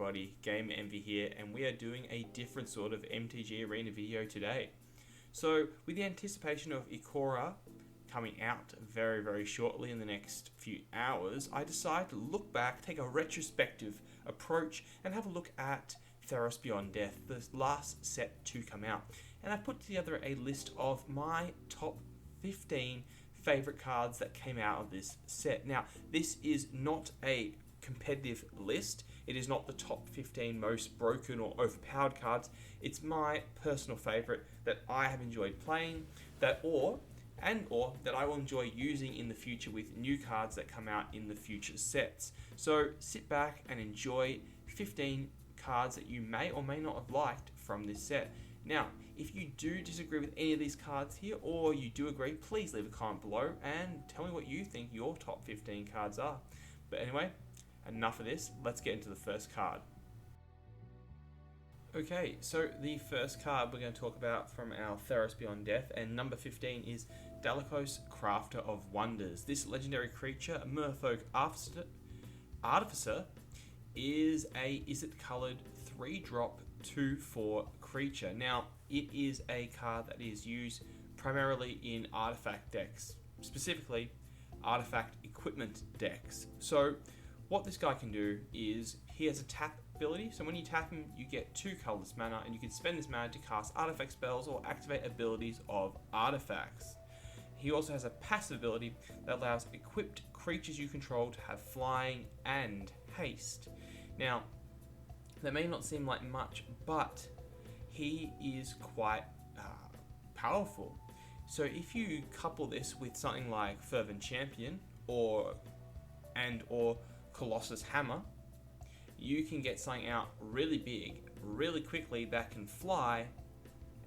everybody, Gamer Envy here, and we are doing a different sort of MTG Arena video today. So, with the anticipation of Ikora coming out very, very shortly in the next few hours, I decided to look back, take a retrospective approach, and have a look at Theros Beyond Death, the last set to come out. And I put together a list of my top 15 favorite cards that came out of this set. Now, this is not a competitive list. It is not the top 15 most broken or overpowered cards. It's my personal favorite that I have enjoyed playing, that I will enjoy using in the future with new cards that come out in the future sets. So sit back and enjoy 15 cards that you may or may not have liked from this set. Now, if you do disagree with any of these cards here, or you do agree, please leave a comment below and tell me what you think your top 15 cards are. But anyway, enough of this, let's get into the first card. Okay, so the first card we're going to talk about from our Theros Beyond Death, and number 15 is Delacruz, Crafter of Wonders. This legendary creature, a Merfolk Artificer, is a Izzet colored 3-drop 2/4 creature. Now, it is a card that is used primarily in artifact decks, specifically artifact equipment decks. So what this guy can do is he has a tap ability. So when you tap him, you get 2 colorless mana, and you can spend this mana to cast artifact spells or activate abilities of artifacts. He also has a passive ability that allows equipped creatures you control to have flying and haste. Now, that may not seem like much, but he is quite powerful. So if you couple this with something like Fervent Champion or Colossus Hammer, you can get something out really big, really quickly, that can fly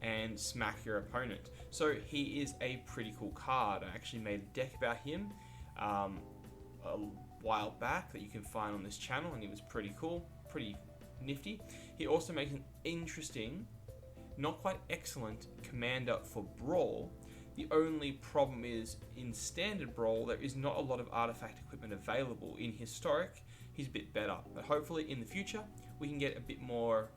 and smack your opponent. So he is a pretty cool card. I actually made a deck about him a while back that you can find on this channel, and he was pretty cool, pretty nifty. He also makes an interesting, not quite excellent, commander for Brawl. The only problem is, in Standard Brawl, there is not a lot of artifact equipment available. In Historic, he's a bit better, but hopefully in the future, we can get a bit more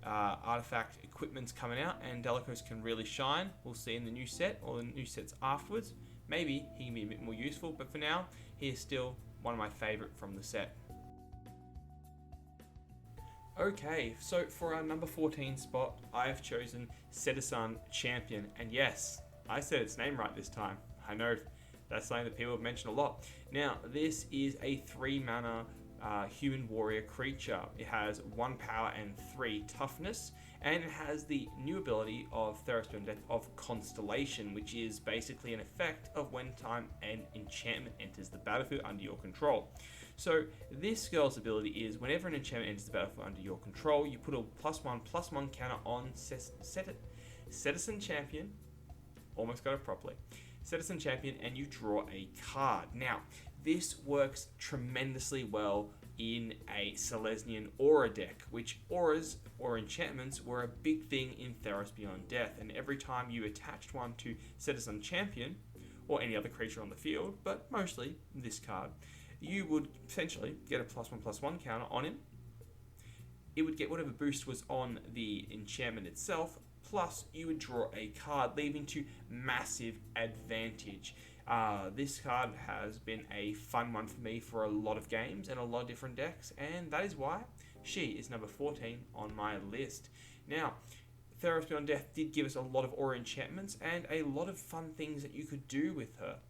artifact equipments coming out, and Delacruz can really shine. We'll see in the new set, or the new sets afterwards. Maybe he can be a bit more useful, but for now, he is still one of my favorite from the set. Okay, so for our number 14 spot, I have chosen Citizen Champion, and yes, I said its name right this time. I know that's something that people have mentioned a lot. Now, this is a 3 mana human warrior creature. It has 1 power and 3 toughness, and it has the new ability of Theros Beyond Death of Constellation, which is basically an effect of when time an enchantment enters the battlefield under your control. So this girl's ability is, whenever an enchantment enters the battlefield under your control, you put a +1/+1 counter on Citizen Champion. Almost got it properly. Citizen Champion, and you draw a card. Now, this works tremendously well in a Selesnyan Aura deck, which auras or enchantments were a big thing in Theros Beyond Death, and every time you attached one to Citizen Champion, or any other creature on the field, but mostly this card, you would essentially get a +1/+1 counter on him. It would get whatever boost was on the enchantment itself, plus you would draw a card, leading to massive advantage. This card has been a fun one for me for a lot of games and a lot of different decks, and that is why she is number 14 on my list. Now, Theros Beyond Death did give us a lot of aura enchantments and a lot of fun things that you could do with her.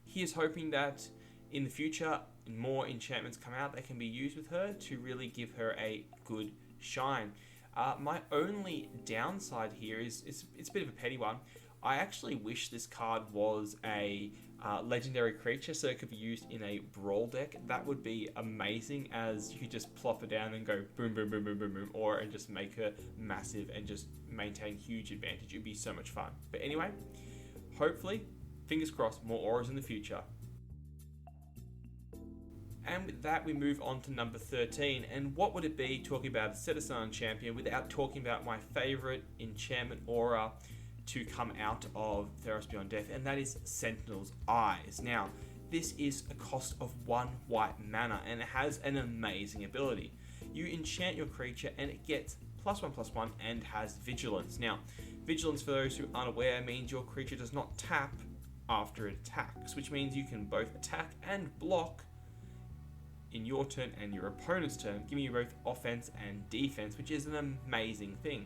He is hoping that in the future, more enchantments come out that can be used with her to really give her a good shine. My only downside here is it's a bit of a petty one. I actually wish this card was a legendary creature, so it could be used in a Brawl deck. That would be amazing, as you could just plop her down and go boom, boom, boom, boom, boom, boom, or and just make her massive and just maintain huge advantage. It would be so much fun. But anyway, hopefully, fingers crossed, more auras in the future. And with that, we move on to number 13. And what would it be talking about a Citizen Champion without talking about my favorite enchantment aura to come out of Theros Beyond Death, and that is Sentinel's Eyes. Now, this is a cost of 1 white mana, and it has an amazing ability. You enchant your creature and it gets +1/+1 and has Vigilance. Now, Vigilance, for those who aren't aware, means your creature does not tap after it attacks, which means you can both attack and block in your turn and your opponent's turn, giving you both offense and defense, which is an amazing thing.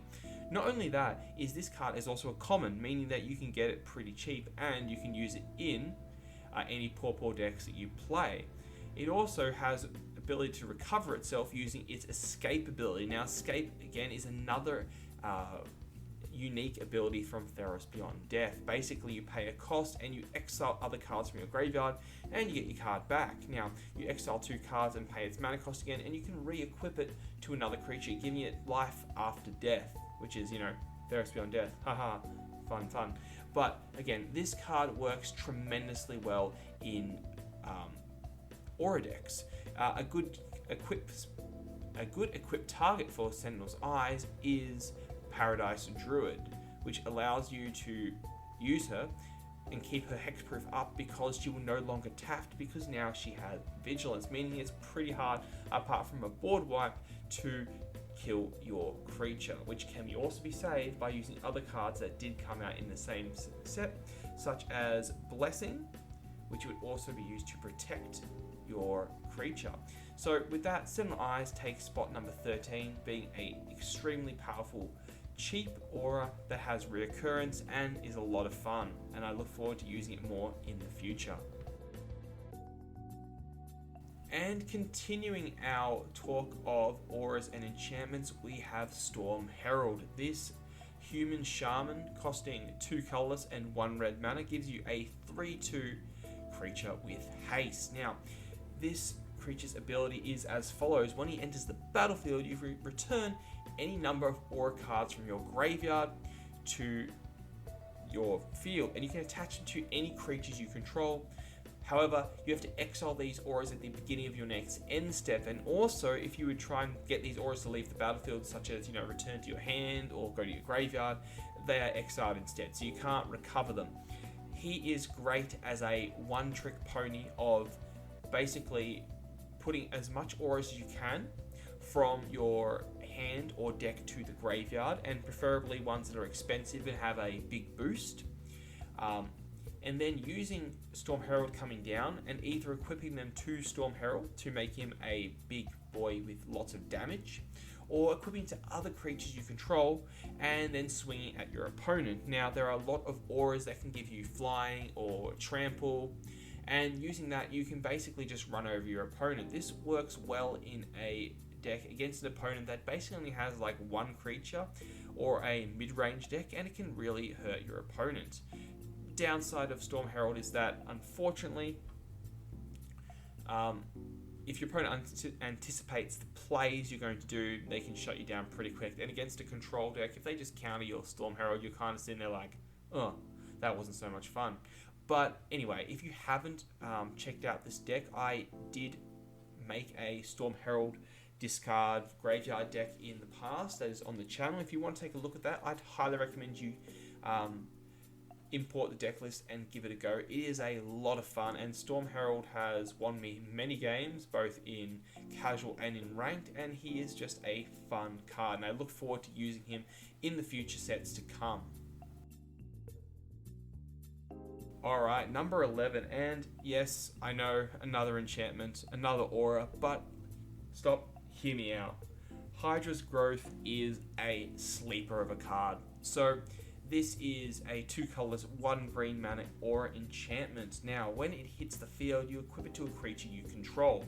Not only that, is this card is also a common, meaning that you can get it pretty cheap and you can use it in any Paw decks that you play. It also has ability to recover itself using its escape ability. Now, escape again is another unique ability from Theros Beyond Death. Basically, you pay a cost and you exile other cards from your graveyard and you get your card back. Now, you exile 2 cards and pay its mana cost again, and you can re-equip it to another creature, giving it life after death, which is, Theros Beyond Death. Haha, fun. But again, this card works tremendously well in aura decks. A good equipped target for Sentinel's Eyes is Paradise Druid, which allows you to use her and keep her hexproof up because she will no longer taft, because now she has Vigilance, meaning it's pretty hard, apart from a board wipe, to kill your creature, which can also be saved by using other cards that did come out in the same set, such as Blessing, which would also be used to protect your creature. So with that, Sentinel Eyes takes spot number 13, being a extremely powerful cheap aura that has reoccurrence and is a lot of fun, and I look forward to using it more in the future. And continuing our talk of auras and enchantments, we have Storm Herald. This human shaman costing 2 colorless and 1 red mana gives you a 3/2 creature with haste. Now, this creature's ability is as follows. When he enters the battlefield, you return any number of aura cards from your graveyard to your field, and you can attach them to any creatures you control. However, you have to exile these auras at the beginning of your next end step, and also if you would try and get these auras to leave the battlefield, such as return to your hand or go to your graveyard, they are exiled instead, so you can't recover them. He is great as a one-trick pony of basically putting as much auras as you can from your hand or deck to the graveyard, and preferably ones that are expensive and have a big boost. And then using Storm Herald coming down and either equipping them to Storm Herald to make him a big boy with lots of damage, or equipping to other creatures you control and then swinging at your opponent. Now, there are a lot of auras that can give you flying or trample, and using that you can basically just run over your opponent. This works well in a deck against an opponent that basically only has like 1 creature or a mid-range deck, and it can really hurt your opponent. Downside of Storm Herald is that, unfortunately, if your opponent anticipates the plays you're going to do, they can shut you down pretty quick. And against a control deck, if they just counter your Storm Herald, you're kind of sitting there like, oh, that wasn't so much fun. But anyway, if you haven't checked out this deck, I did make a Storm Herald discard graveyard deck in the past that is on the channel. If you want to take a look at that, I'd highly recommend you import the deck list and give it a go. It is a lot of fun, and Storm Herald has won me many games, both in casual and in ranked, and he is just a fun card, and I look forward to using him in the future sets to come. Alright, number 11, and yes, I know, another enchantment, another aura, but stop, hear me out. Hydras Growth is a sleeper of a card. So this is a 2 colors, 1 green mana aura enchantment. Now, when it hits the field, you equip it to a creature you control,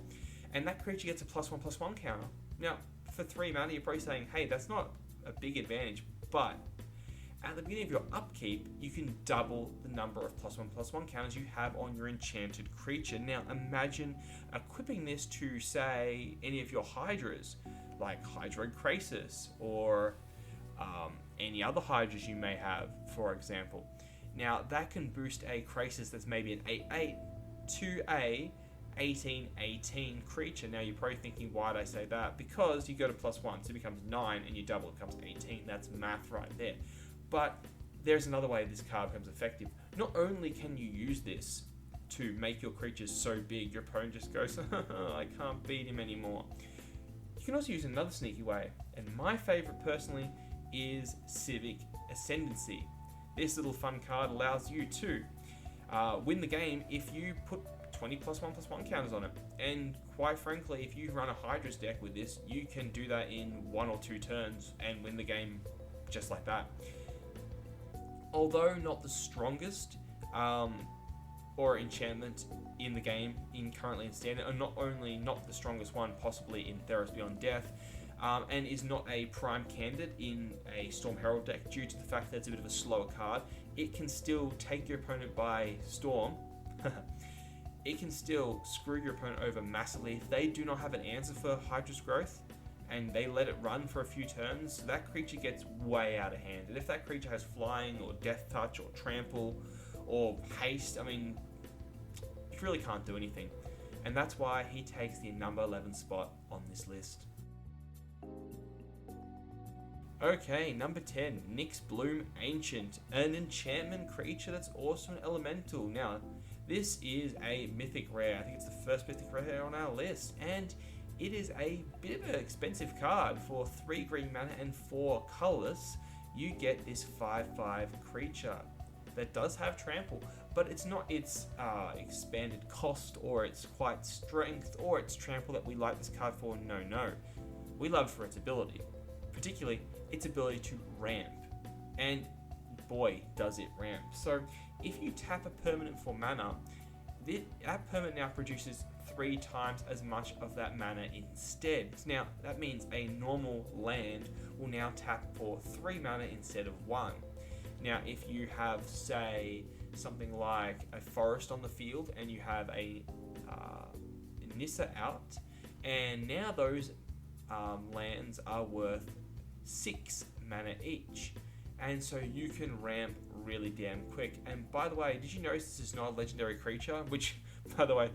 and that creature gets a +1/+1 counter. Now, for 3 mana, you're probably saying, hey, that's not a big advantage, but at the beginning of your upkeep, you can double the number of +1/+1 counters you have on your enchanted creature. Now, imagine equipping this to, say, any of your Hydras, like Hydra Crisis, or any other Hydras you may have, for example. Now, that can boost a Crisis that's maybe an 8/8 to a 18/18 creature. Now, you're probably thinking, why did I say that? Because you go to +1, so it becomes 9, and you double, it becomes 18. That's math right there. But there's another way this card becomes effective. Not only can you use this to make your creatures so big your opponent just goes, I can't beat him anymore. You can also use another sneaky way, and my favourite personally is Civic Ascendancy. This little fun card allows you to win the game if you put 20 +1/+1 counters on it. And quite frankly, if you run a Hydras deck with this, you can do that in 1 or 2 turns and win the game just like that. Although not the strongest or enchantment in the game currently in Standard, and not only not the strongest one possibly in Theros Beyond Death, and is not a prime candidate in a Storm Herald deck due to the fact that it's a bit of a slower card, it can still take your opponent by storm. It can still screw your opponent over massively if they do not have an answer for Hydras Growth and they let it run for a few turns. That creature gets way out of hand. And if that creature has flying or death touch or trample or haste, I mean, you really can't do anything. And that's why he takes the number 11 spot on this list. Okay, number 10, Nyx Bloom Ancient, an enchantment creature that's also an elemental. Now, this is a mythic rare. I think it's the first mythic rare on our list, and it is a bit of an expensive card. For 3 green mana and 4 colorless, you get this 5/5 creature that does have trample, but it's not its expanded cost or its quite strength or its trample that we like this card for. No. We love it for its ability, particularly its ability to ramp, and boy does it ramp. So if you tap a permanent for mana, that permanent now produces 3 times as much of that mana instead. Now that means a normal land will now tap for 3 mana instead of 1. Now if you have, say, something like a forest on the field and you have a Nissa out, and now those lands are worth 6 mana each, and so you can ramp really damn quick. And by the way, did you notice this is not a legendary creature? Which, by the way,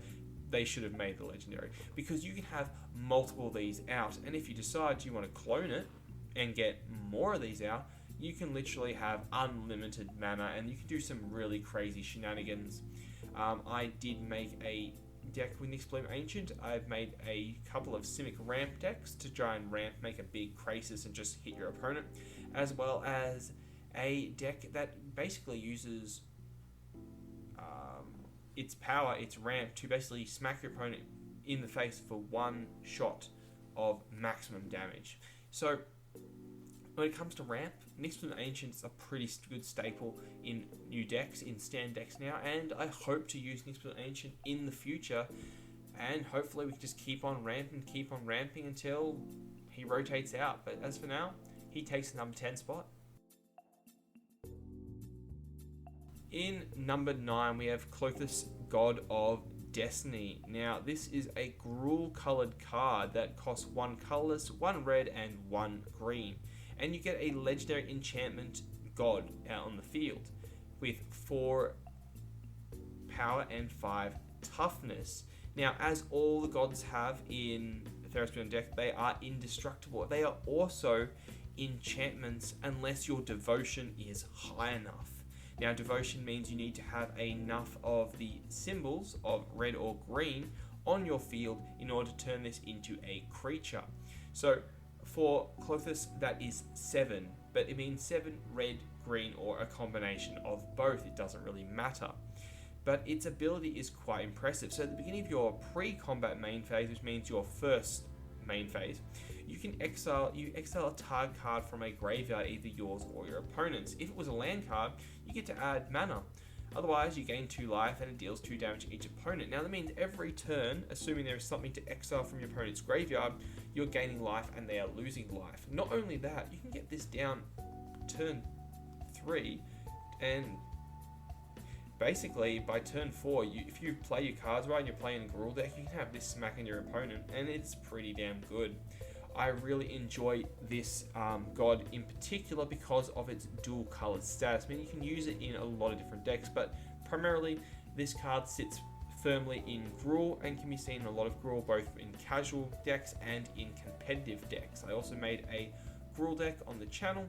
they should have made the legendary, because you can have multiple of these out, and if you decide you want to clone it and get more of these out, you can literally have unlimited mana and you can do some really crazy shenanigans. I did make a deck with Nyx Bloom Ancient. I've made a couple of Simic ramp decks to try and ramp, make a big Krasis and just hit your opponent, as well as a deck that basically uses its power, its ramp, to basically smack your opponent in the face for 1 shot of maximum damage. So when it comes to ramp, Nyx Bloom Ancient is a pretty good staple in new decks, in stand decks now, and I hope to use Nyx Bloom Ancient in the future, and hopefully we can just keep on ramping until he rotates out. But as for now, he takes the number 10 spot. In number 9, we have Klothys, God of Destiny. Now, this is a Gruul colored card that costs 1 colorless, 1 red, and 1 green. And you get a legendary enchantment god out on the field with 4 power and 5 toughness. Now, as all the gods have in Theros Beyond Death, they are indestructible. They are also enchantments unless your devotion is high enough. Now, devotion means you need to have enough of the symbols of red or green on your field in order to turn this into a creature. So for Klothys, that is 7, but it means 7 red, green, or a combination of both. It doesn't really matter. But its ability is quite impressive. So at the beginning of your pre-combat main phase, which means your first main phase, you exile a target card from a graveyard, either yours or your opponent's. If it was a land card, you get to add mana. Otherwise, you gain 2 life and it deals 2 damage to each opponent. Now that means every turn, assuming there is something to exile from your opponent's graveyard, you're gaining life and they are losing life. Not only that, you can get this down turn 3, and basically by turn 4, if you play your cards right and you're playing a Gruul deck, you can have this smacking your opponent, and it's pretty damn good. I really enjoy this god in particular because of its dual colored status. I mean, you can use it in a lot of different decks, but primarily this card sits firmly in Gruul and can be seen in a lot of Gruul, both in casual decks and in competitive decks. I also made a Gruul deck on the channel,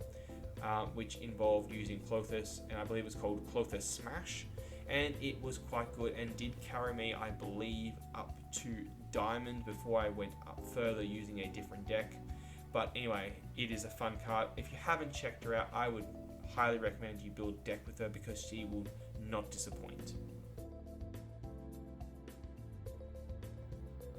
which involved using Klothys, and I believe it was called Klothys Smash. and it was quite good and did carry me, I believe, up to Diamond before I went up further using a different deck. But anyway, it is a fun card. If you haven't checked her out, I would highly recommend you build a deck with her because she will not disappoint.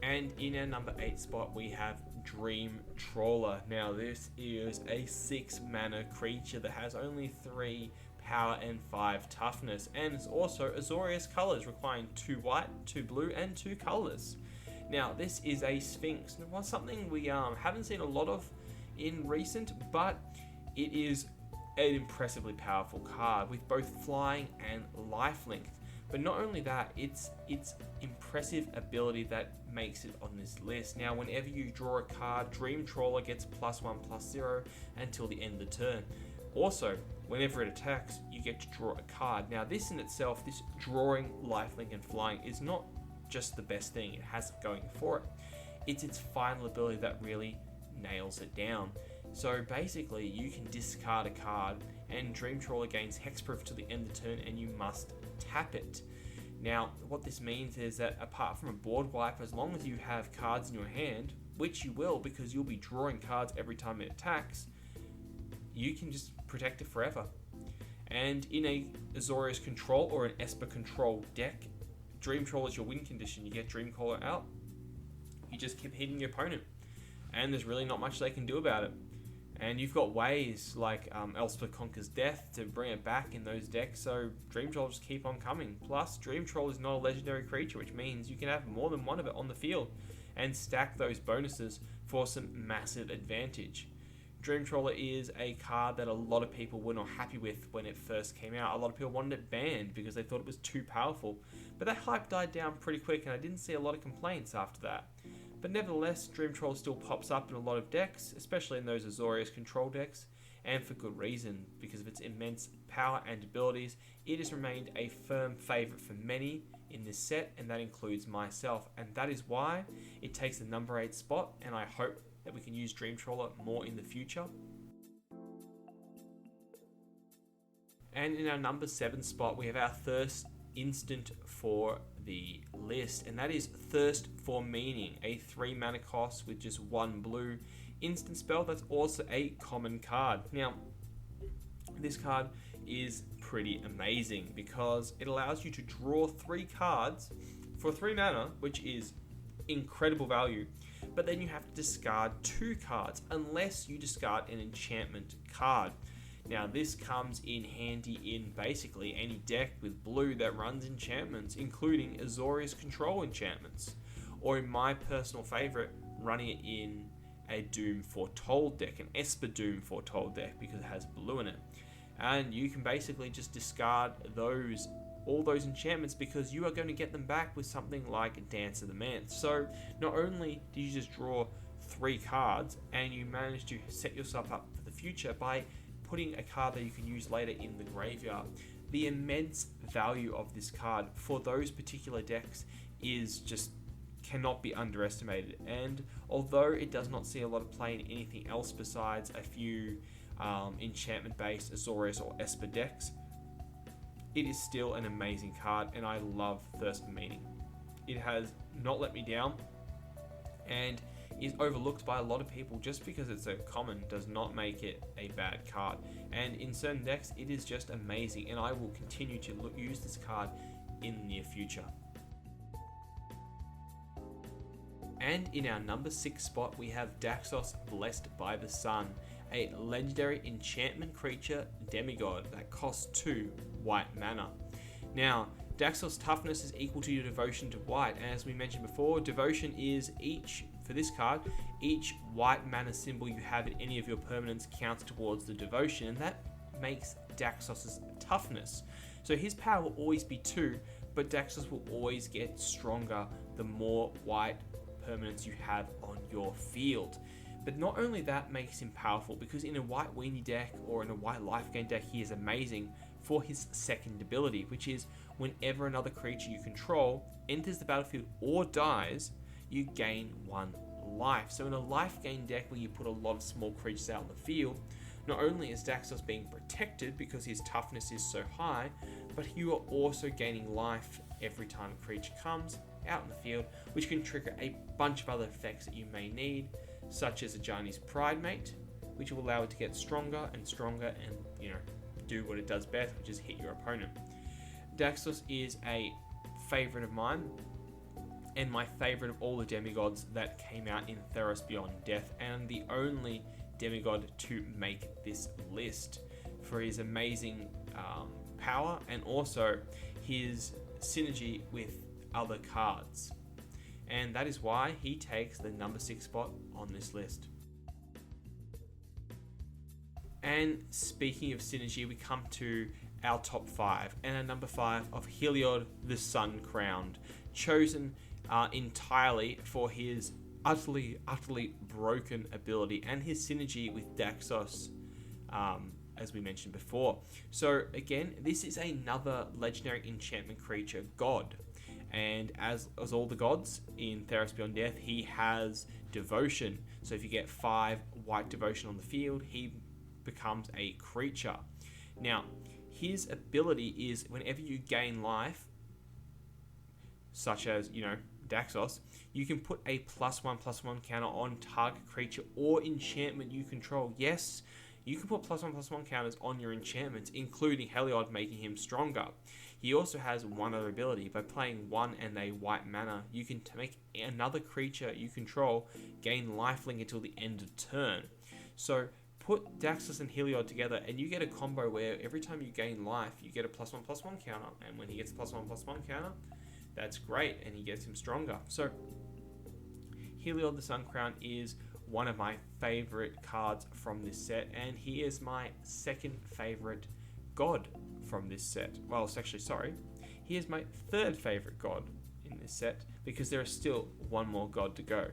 And in our number 8 spot, we have Dream Trawler. Now, this is a 6 mana creature that has only 3 power and 5 toughness, and it's also Azorius colors, requiring 2 white, 2 blue, and 2 colors. Now, this is a Sphinx. It was something we haven't seen a lot of in recent, but it is an impressively powerful card with both flying and lifelink. But not only that, it's impressive ability that makes it on this list. Now, whenever you draw a card, Dream Trawler gets +1/+0 until the end of the turn. Also, whenever it attacks, you get to draw a card. Now, this in itself, this drawing, lifelink, and flying is not just the best thing it has going for it. It's its final ability that really nails it down. So basically, you can discard a card, and Dream Trawler gains hexproof to the end of the turn, and you must tap it. Now, what this means is that apart from a board wipe, as long as you have cards in your hand, which you will because you'll be drawing cards every time it attacks, you can just protect it forever. And in a Azorius control or an Esper control deck, Dream Trawler is your win condition. You get Dream Trawler out, you just keep hitting your opponent, and there's really not much they can do about it. And you've got ways like Elspeth Conquers Death to bring it back in those decks, so Dream Troll just keep on coming. Plus, Dream Troll is not a legendary creature, which means you can have more than one of it on the field and stack those bonuses for some massive advantage. Dream Trawler is a card that a lot of people were not happy with when it first came out. A lot of people wanted it banned because they thought it was too powerful. But that hype died down pretty quick, and I didn't see a lot of complaints after that. But nevertheless, Dream Trawler still pops up in a lot of decks, especially in those Azorius control decks, and for good reason. Because of its immense power and abilities, it has remained a firm favourite for many in this set, and that includes myself. And that is why it takes the number 8 spot, and I hope that we can use Dream Trawler more in the future. And in our number 7 spot, we have our first instant for the list, and that is Thirst for Meaning, a 3 mana cost with just 1 blue instant spell that's also a common card. Now, this card is pretty amazing because it allows you to draw 3 cards for 3 mana, which is incredible value, but then you have to discard 2 cards unless you discard an enchantment card. Now, this comes in handy in basically any deck with blue that runs enchantments, including Azorius control enchantments, or in my personal favorite, running it in a Doom Foretold deck, an Esper Doom Foretold deck, because it has blue in it. And you can basically just discard all those enchantments because you are going to get them back with something like Dance of the Man. So not only do you just draw 3 cards, and you manage to set yourself up for the future by putting a card that you can use later in the graveyard. The immense value of this card for those particular decks is just cannot be underestimated. And although it does not see a lot of play in anything else besides a few enchantment-based Azorius or Esper decks, it is still an amazing card, and I love Thirst for Meaning. It has not let me down, and is overlooked by a lot of people just because it's a common does not make it a bad card. And in certain decks, it is just amazing, and I will continue to use this card in the near future. And in our number 6 spot, we have Daxus Blessed by the Sun, a legendary enchantment creature demigod that costs 2 white mana. Now, Daxos toughness is equal to your devotion to white, and as we mentioned before, devotion is for this card, each white mana symbol you have in any of your permanents counts towards the devotion, and that makes Daxos' toughness. So his power will always be 2, but Daxos will always get stronger the more white permanents you have on your field. But not only that makes him powerful, because in a white weenie deck or in a white life gain deck, he is amazing for his second ability, which is whenever another creature you control enters the battlefield or dies, you gain 1 life. So in a life gain deck where you put a lot of small creatures out in the field, not only is Daxos being protected because his toughness is so high, but you are also gaining life every time a creature comes out in the field, which can trigger a bunch of other effects that you may need, such as Ajani's Pride Mate, which will allow it to get stronger and stronger and, do what it does best, which is hit your opponent. Daxus is a favorite of mine, and my favorite of all the demigods that came out in Theros Beyond Death, and the only demigod to make this list for his amazing power and also his synergy with other cards. And that is why he takes the number 6 spot on this list. And speaking of synergy, we come to our top 5, and our number 5 of Helion the Sun crowned, chosen entirely for his utterly broken ability and his synergy with Daxus, as we mentioned before. So again, this is another legendary enchantment creature god, and as all the gods in Theros Beyond Death, he has devotion. So if you get 5 white devotion on the field, he becomes a creature. Now, his ability is whenever you gain life, such as, Daxus, you can put a +1/+1 counter on target creature or enchantment you control. Yes, you can put +1/+1 counters on your enchantments, including Heliod, making him stronger. He also has one other ability. By playing 1 and a white mana, you can make another creature you control gain lifelink until the end of turn. So put Daxus and Heliod together, and you get a combo where every time you gain life, you get a +1/+1 counter, and when he gets a +1/+1 counter, that's great, and he gets him stronger. So Helion the Sun Crown is one of my favorite cards from this set, and he is my second favorite god from this set. Well, it's actually, sorry, he is my third favorite god in this set, because there is still one more god to go.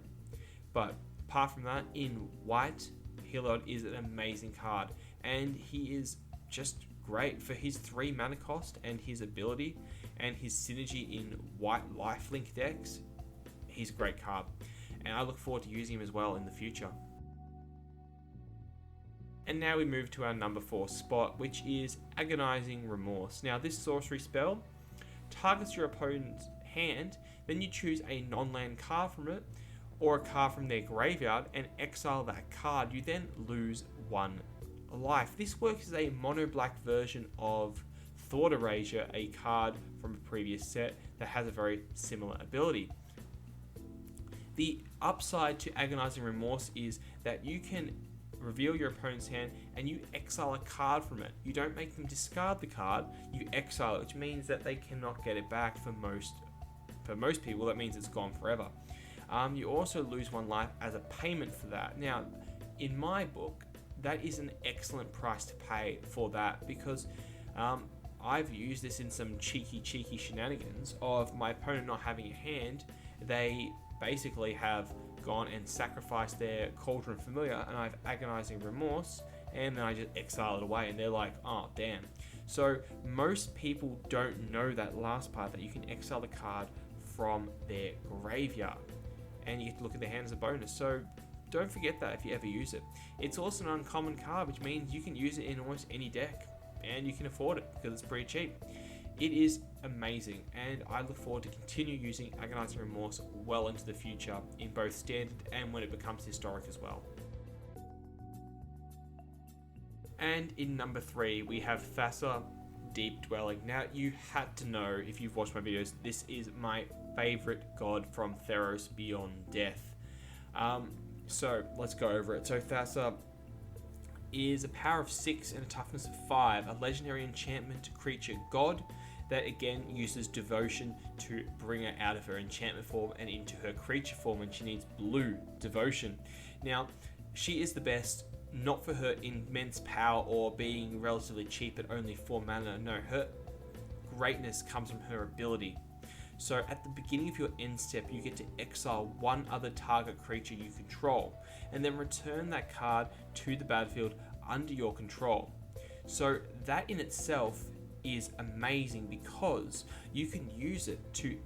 But apart from that, in white, Heliod is an amazing card, and he is just great for his 3 mana cost and his ability and his synergy in white lifelink decks. He's a great card, and I look forward to using him as well in the future. And now we move to our number 4 spot, which is Agonizing Remorse. Now, this sorcery spell targets your opponent's hand, then you choose a non-land card from it or a card from their graveyard and exile that card. You then lose 1 life. This works as a mono black version of Thought Erasure, a card from a previous set that has a very similar ability. The upside to Agonizing Remorse is that you can reveal your opponent's hand and you exile a card from it. You don't make them discard the card, you exile it, which means that they cannot get it back. For most people, that means it's gone forever. You also lose 1 life as a payment for that. Now, in my book, that is an excellent price to pay for that, because I've used this in some cheeky shenanigans of my opponent not having a hand. They basically have gone and sacrificed their Cauldron Familiar, and I have Agonizing Remorse, and then I just exile it away, and they're like, oh damn. So most people don't know that last part, that you can exile the card from their graveyard, and you get to look at their hand as a bonus. So don't forget that if you ever use it. It's also an uncommon card, which means you can use it in almost any deck, and you can afford it because it's pretty cheap. It is amazing, and I look forward to continue using Agonizing Remorse well into the future in both standard and when it becomes historic as well. And in number 3, we have Fassa, Deep Dwelling. Now, you had to know, if you've watched my videos, this is my favorite god from Theros Beyond Death. So let's go over it. So Fassa is a power of 6 and a toughness of 5, a legendary enchantment creature god that again uses devotion to bring her out of her enchantment form and into her creature form when she needs blue devotion. Now, she is the best, not for her immense power or being relatively cheap at only 4 mana. No, her greatness comes from her ability. So at the beginning of your end step, you get to exile 1 other target creature you control, and then return that card to the battlefield under your control. So that in itself is amazing, because you can use it to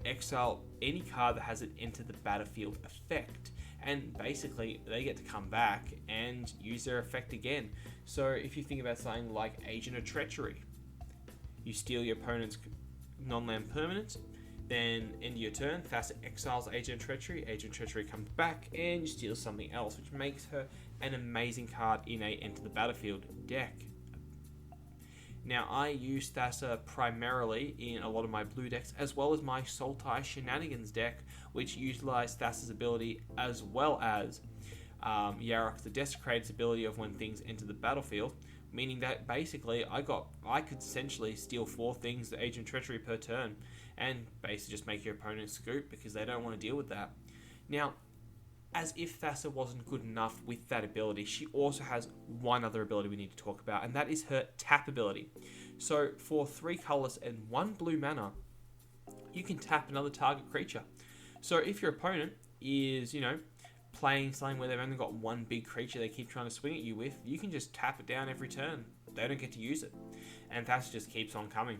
exile any card that has an enter the battlefield effect, and basically they get to come back and use their effect again. So if you think about something like Agent of Treachery, you steal your opponent's non-land permanent, then end your turn, Fassa exiles Agent of Treachery, Agent of Treachery comes back, and you steal something else, which makes her an amazing card in a Enter the Battlefield deck. Now, I use Fassa primarily in a lot of my blue decks, as well as my Sultai Shenanigans deck, which utilize Fassa's ability, as well as Yarok the Desecrator's ability of when things enter the battlefield, meaning that basically I could essentially steal 4 things to Agent Treachery per turn, and basically just make your opponent scoop because they don't want to deal with that. Now, as if Fassa wasn't good enough with that ability, she also has one other ability we need to talk about, and that is her tap ability. So for 3 colors and 1 blue mana, you can tap another target creature. So if your opponent is, playing something where they've only got one big creature they keep trying to swing at you with, you can just tap it down every turn. They don't get to use it. And Fassa just keeps on coming.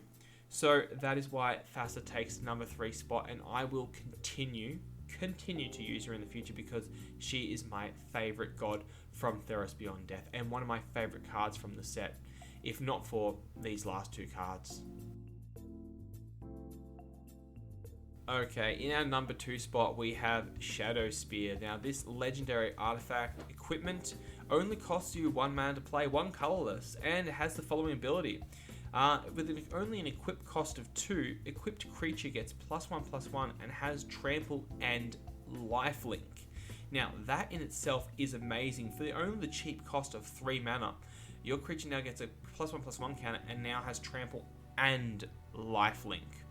So that is why Fassa takes number 3 spot, and I will continue to use her in the future because she is my favorite god from Theros Beyond Death and one of my favorite cards from the set, if not for these last 2 cards. Okay, in our number 2 spot we have Shadow Spear. Now this legendary artifact equipment only costs you 1 mana to play, 1 colorless, and it has the following ability. With only an equip cost of 2, equipped creature gets +1/+1 and has trample and lifelink. Now that in itself is amazing. For only the cheap cost of 3 mana, your creature now gets a +1/+1 counter and now has trample and lifelink.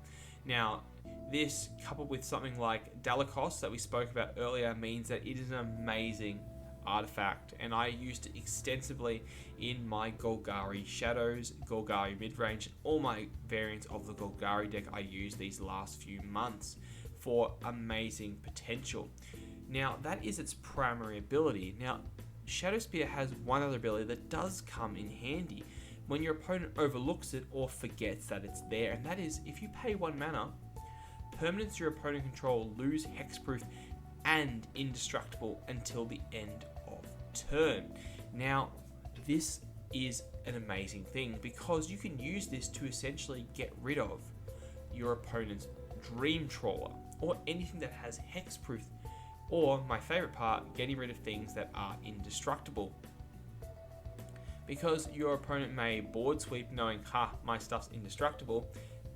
Now this, coupled with something like Delacruz that we spoke about earlier, means that it is an amazing artifact, and I used it extensively in my Golgari Shadows, Golgari Midrange, and all my variants of the Golgari deck I used these last few months for amazing potential. Now that is its primary ability. Now Shadow Spear has one other ability that does come in handy when your opponent overlooks it or forgets that it's there, and that is if you pay 1 mana, permanents your opponent control lose hexproof and indestructible until the end of turn. Now this is an amazing thing because you can use this to essentially get rid of your opponent's Dream Trawler or anything that has hexproof, or my favorite part, getting rid of things that are indestructible. Because your opponent may board sweep knowing, my stuff's indestructible,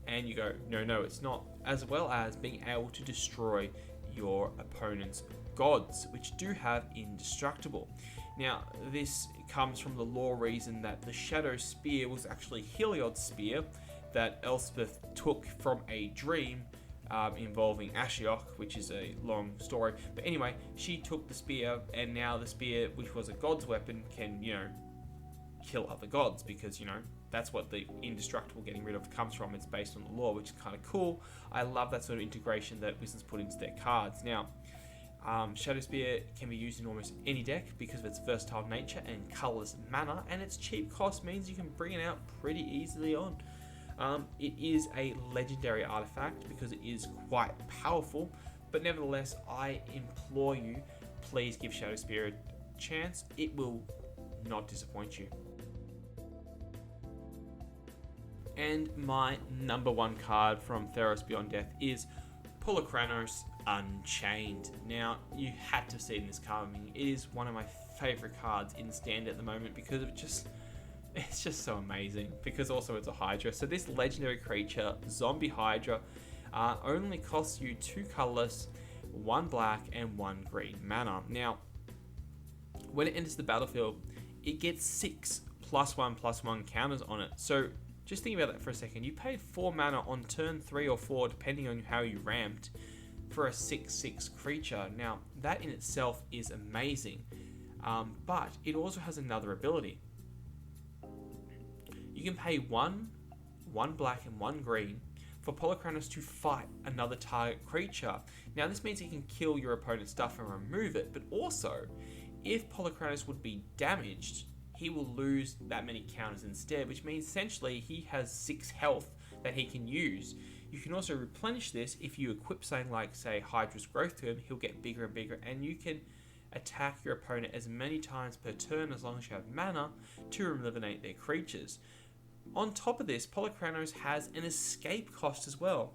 and you go, no, it's not, as well as being able to destroy your opponent's gods, which do have indestructible. Now, this comes from the lore reason that the Shadow Spear was actually Heliod's spear that Elspeth took from a dream involving Ashiok, which is a long story. But anyway, she took the spear, and now the spear, which was a god's weapon, can, kill other gods, because, that's what the indestructible getting rid of comes from. It's based on the lore, which is kind of cool. I love that sort of integration that Wizards put into their cards. Now, Shadow Spear can be used in almost any deck because of its versatile nature and colorless mana, and its cheap cost means you can bring it out pretty easily on. It is a legendary artifact because it is quite powerful, but nevertheless, I implore you, please give Shadow Spear a chance. It will not disappoint you. And my number 1 card from Theros Beyond Death is Pulachranos Unchained. Now, you had to see it in this card. I mean, it is one of my favorite cards in Standard at the moment because it's just so amazing. Because also it's a Hydra. So this legendary creature, Zombie Hydra, only costs you 2 colorless, 1 black, and 1 green mana. Now, when it enters the battlefield, it gets 6 +1/+1 counters on it. So just think about that for a second. You paid 4 mana on turn 3 or 4, depending on how you ramped, for a 6/6 creature. Now, that in itself is amazing, but it also has another ability. You can pay 1 black and 1 green for Pulachranos to fight another target creature. Now, this means he can kill your opponent's stuff and remove it, but also, if Pulachranos would be damaged, he will lose that many counters instead, which means essentially he has 6 health that he can use. You can also replenish this if you equip something like, say, Hydras Growth to him. He'll get bigger and bigger, and you can attack your opponent as many times per turn as long as you have mana to eliminate their creatures. On top of this, Polychronos has an escape cost as well.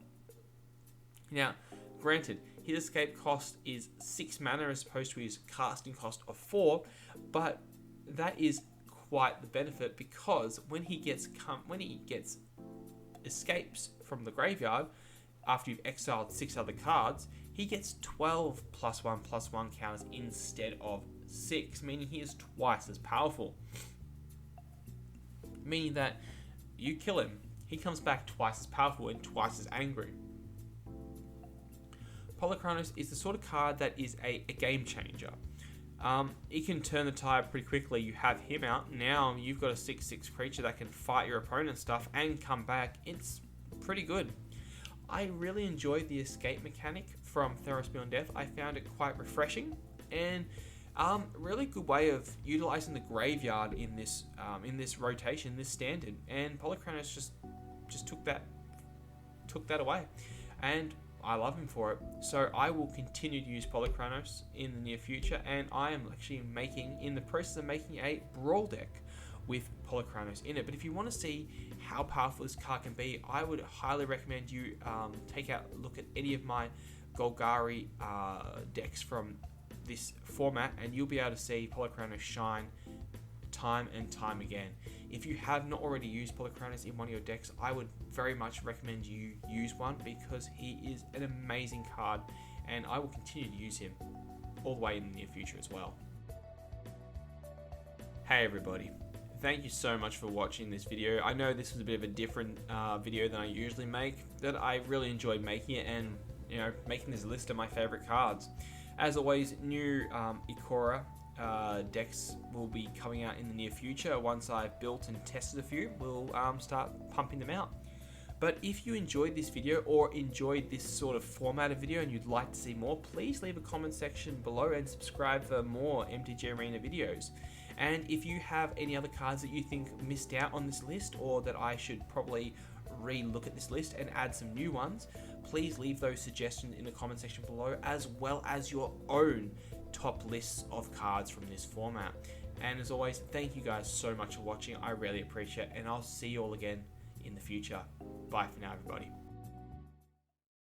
Now, granted, his escape cost is 6 mana as opposed to his casting cost of 4, but that is quite the benefit, because when he gets escapes from the graveyard after you've exiled 6 other cards, he gets 12 +1/+1 counters instead of 6, meaning he is twice as powerful. Meaning that you kill him, he comes back twice as powerful and twice as angry. Polychronos is the sort of card that is a game changer. It can turn the tide pretty quickly. You have him out, now you've got a 6/6 creature that can fight your opponent's stuff and come back. It's pretty good. I really enjoyed the escape mechanic from Theros Beyond Death. I found it quite refreshing, and really good way of utilizing the graveyard in this rotation, this standard. And Polychronos just took that away, and I love him for it. So I will continue to use Polychronos in the near future, and I am actually in the process of making a Brawl deck with Polychronos in it. But if you want to see how powerful this card can be, I would highly recommend you take a look at any of my Golgari decks from this format, and you'll be able to see Polychronos shine time and time again. If you have not already used Polychronos in one of your decks, I would very much recommend you use one, because he is an amazing card, and I will continue to use him all the way in the near future as well. Hey everybody, thank you so much for watching this video. I know this was a bit of a different video than I usually make, but I really enjoyed making it, and making this list of my favorite cards. As always, new Ikora decks will be coming out in the near future. Once I've built and tested a few, we'll start pumping them out. But if you enjoyed this video, or enjoyed this sort of format of video, and you'd like to see more, please leave a comment section below and subscribe for more MTG Arena videos. And if you have any other cards that you think missed out on this list, or that I should probably re-look at this list and add some new ones, please leave those suggestions in the comment section below, as well as your own top lists of cards from this format. And as always, thank you guys so much for watching. I really appreciate it, and I'll see you all again in the future. Bye for now, everybody.